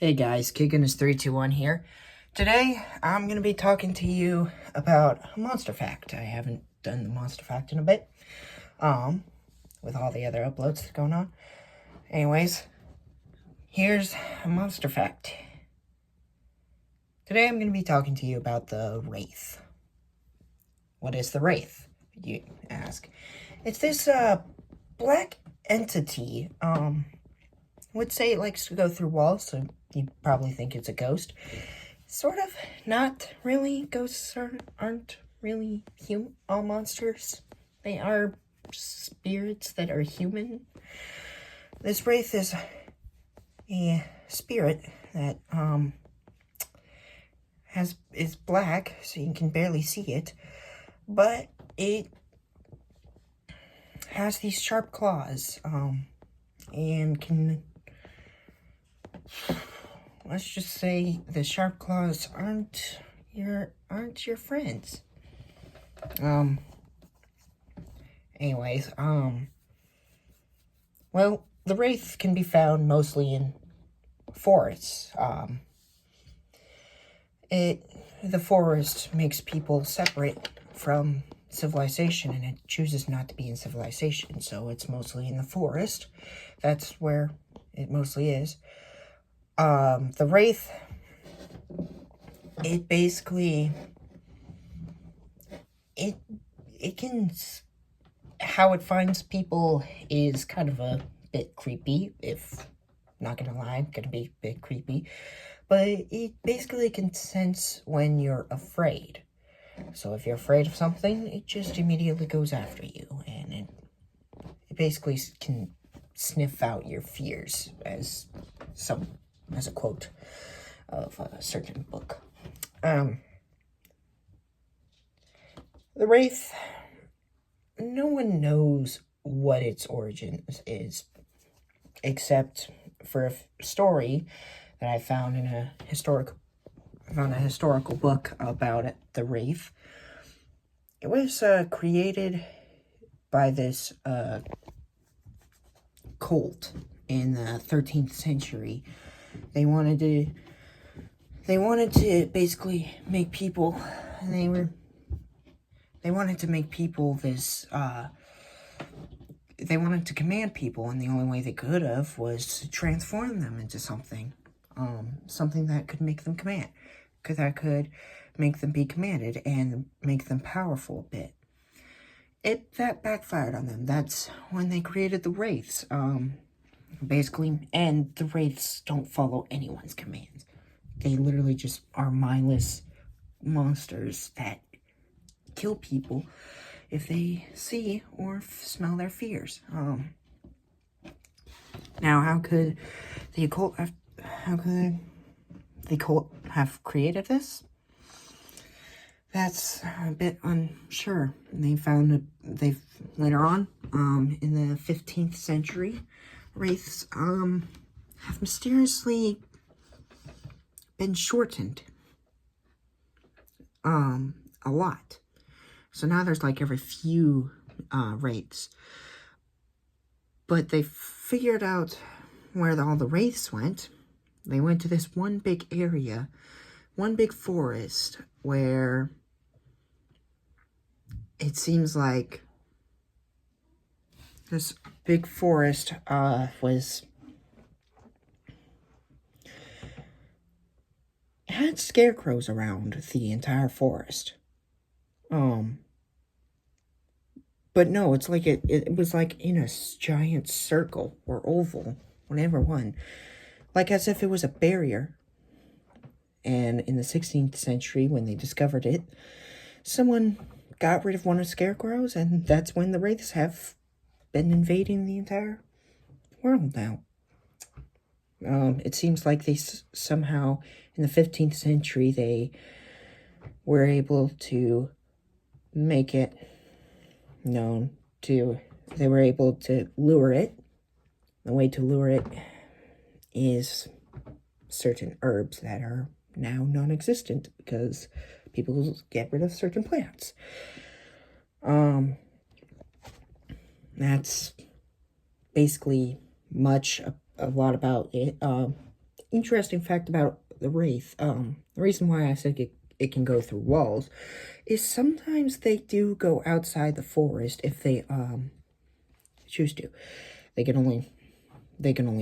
Hey guys, Kraken is 321 here. Today, I'm going to be talking to you about a monster fact. I haven't done the monster fact in a bit, with all the other uploads going on. Anyways, here's a monster fact. Today, I'm going to be talking to you about the Wraith. What is the Wraith, you ask? It's this, black entity, would say it likes to go through walls, so you probably think it's a ghost. Sort of, not really. Ghosts aren't really all monsters. They are spirits that are human. This Wraith is a spirit that, is black, so you can barely see it, but it has these sharp claws, and can... Let's just say the sharp claws aren't your friends. Anyways, well, the Wraith can be found mostly in forests. The forest makes people separate from civilization, and it chooses not to be in civilization, so it's mostly in the forest. That's where it mostly is. The Wraith, it basically, it can, how it finds people is kind of a bit creepy, if, not gonna lie, gonna be a bit creepy, but it basically can sense when you're afraid. So if you're afraid of something, it just immediately goes after you, and it basically can sniff out your fears, as a quote of a certain book. The Wraith, no one knows what its origins is, except for a story that I found in a historical book about it, the Wraith. It was created by this cult in the 13th century. They wanted to basically make people, they wanted to make people this, they wanted to command people, and the only way they could have was to transform them into something, something that could make them that could make them be commanded and make them powerful a bit. That backfired on them. That's when they created the Wraiths, basically, and the Wraiths don't follow anyone's commands. They literally just are mindless monsters that kill people if they see or smell their fears. Now, how could the occult have created this? That's a bit unsure. They found later on, in the 15th century, Wraiths, have mysteriously been shortened, a lot. So now there's like every few, Wraiths. But they figured out where all the Wraiths went. They went to this one big area, one big forest, where it seems like this big forest, had scarecrows around the entire forest. But no, it's like it was like in a giant circle or oval, whatever one. Like as if it was a barrier. And in the 16th century, when they discovered it, someone got rid of one of the scarecrows, and that's when the Wraiths have been invading the entire world now. It seems like they somehow, in the 15th century, they were able to make it known they were able to lure it. The way to lure it is certain herbs that are now non-existent because people get rid of certain plants. That's basically a lot about it. interesting fact about the Wraith, the reason why I said it can go through walls is sometimes they do go outside the forest if they choose to. They can only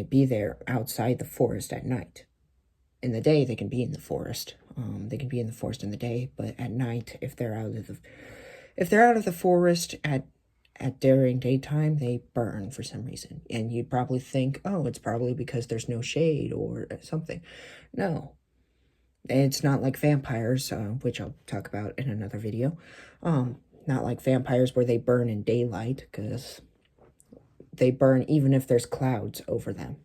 be there outside the forest at night. In the day, they can be in the forest. They can be in the forest in the day, but at night, if they're out of the forest at during daytime, they burn for some reason. And you'd probably think, oh, it's probably because there's no shade or something. No. It's not like vampires, which I'll talk about in another video. Not like vampires where they burn in daylight, because they burn even if there's clouds over them.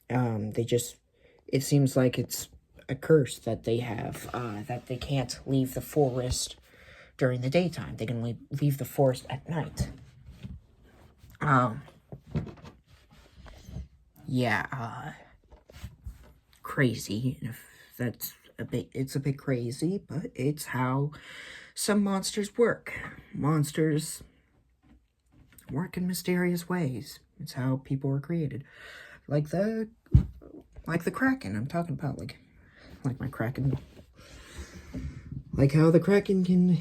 It seems like it's a curse that they have, that they can't leave the forest during the daytime. They can only leave the forest at night. Yeah, crazy. If that's it's a bit crazy, but it's how some monsters work. Monsters work in mysterious ways. It's how people were created. Like the Kraken I'm talking about, like my Kraken. Like how the Kraken can...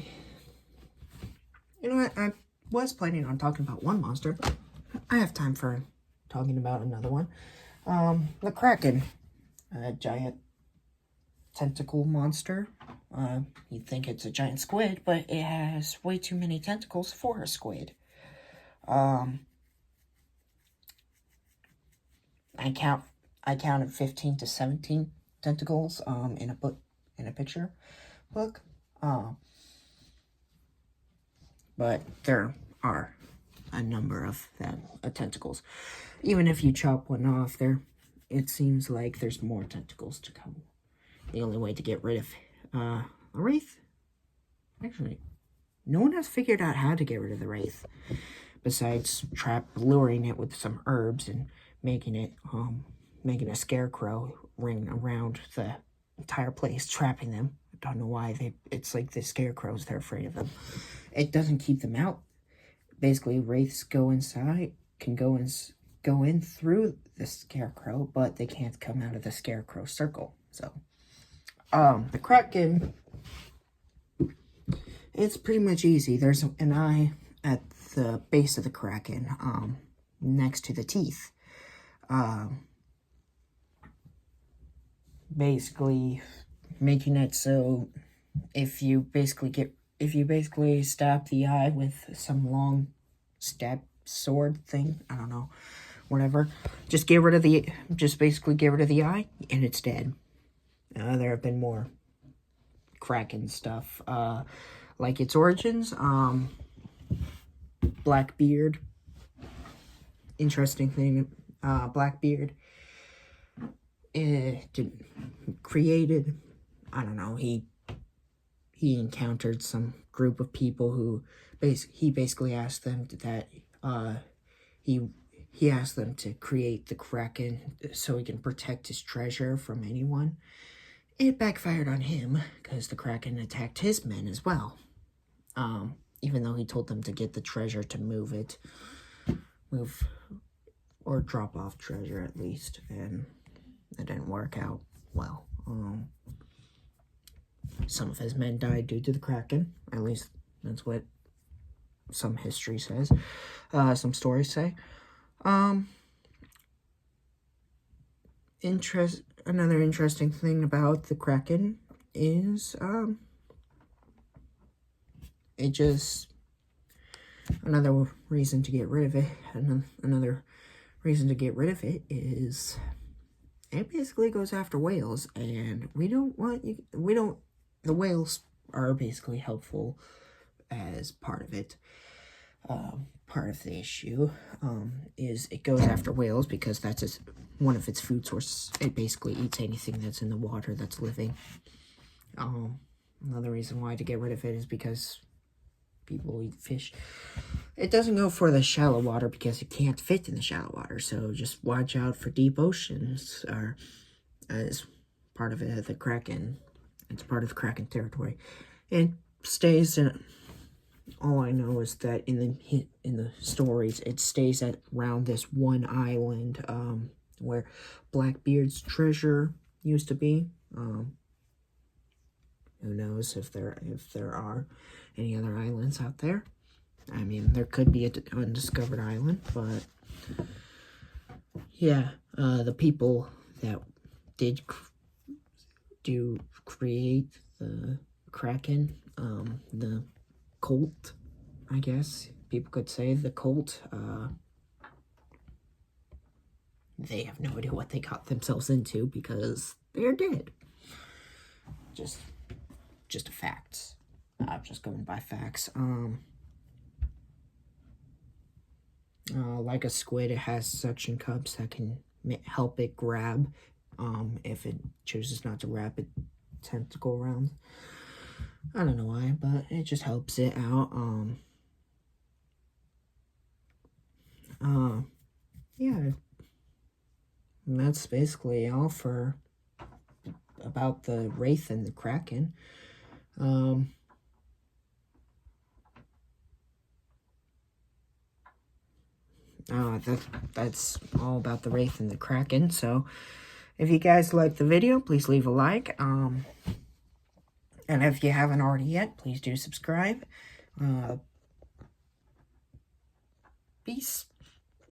You know what, I was planning on talking about one monster, but I have time for talking about another one. The Kraken. A giant tentacle monster. You'd think it's a giant squid, but it has way too many tentacles for a squid. I counted 15 to 17 tentacles in a picture book. But there are a number of them, tentacles. Even if you chop one off there, it seems like there's more tentacles to come. The only way to get rid of a Wraith, actually, no one has figured out how to get rid of the Wraith, besides luring it with some herbs and making a scarecrow ring around the entire place, trapping them. I don't know why it's like the scarecrows, they're afraid of them. It doesn't keep them out. Basically, Wraiths go inside, can go in through the scarecrow, but they can't come out of the scarecrow circle. So, the Kraken, it's pretty much easy. There's an eye at the base of the Kraken, next to the teeth. Basically making it so if you basically stab the eye with some long stab sword thing, I don't know, whatever, just basically get rid of the eye and it's dead. There have been more Kraken stuff, like its origins. Blackbeard, interesting thing, Blackbeard created, I don't know, he encountered some group of people who he basically asked them he asked them to create the Kraken so he can protect his treasure from anyone. It backfired on him because the Kraken attacked his men as well. Even though he told them to get the treasure to move or drop off treasure at least, and it didn't work out well. Some of his men died due to the Kraken. At least that's what some history says. Some stories say. Another interesting thing about the Kraken is, another reason to get rid of it, another reason to get rid of it is it basically goes after whales, and the whales are basically helpful as part of it. Part of the issue is it goes after whales because that's one of its food sources. It basically eats anything that's in the water that's living. Another reason why to get rid of it is because people eat fish. It doesn't go for the shallow water because it can't fit in the shallow water, so just watch out for deep oceans as part of the Kraken. It's part of Kraken territory. It stays in... All I know is that in the stories, it stays at around this one island where Blackbeard's treasure used to be. Who knows if there are any other islands out there. I mean, there could be an undiscovered island, but yeah, the people that did create the Kraken, the cult, I guess people could say, the cult, they have no idea what they got themselves into because they're dead. Just a facts. I'm just going by facts. Like a squid, it has suction cups that can help it grab. If it chooses not to wrap its tentacle around. I don't know why, but it just helps it out. Yeah. And that's basically all for about the Wraith and the Kraken. That's all about the Wraith and the Kraken. So, if you guys like the video, please leave a like. And if you haven't already yet, please do subscribe. Peace.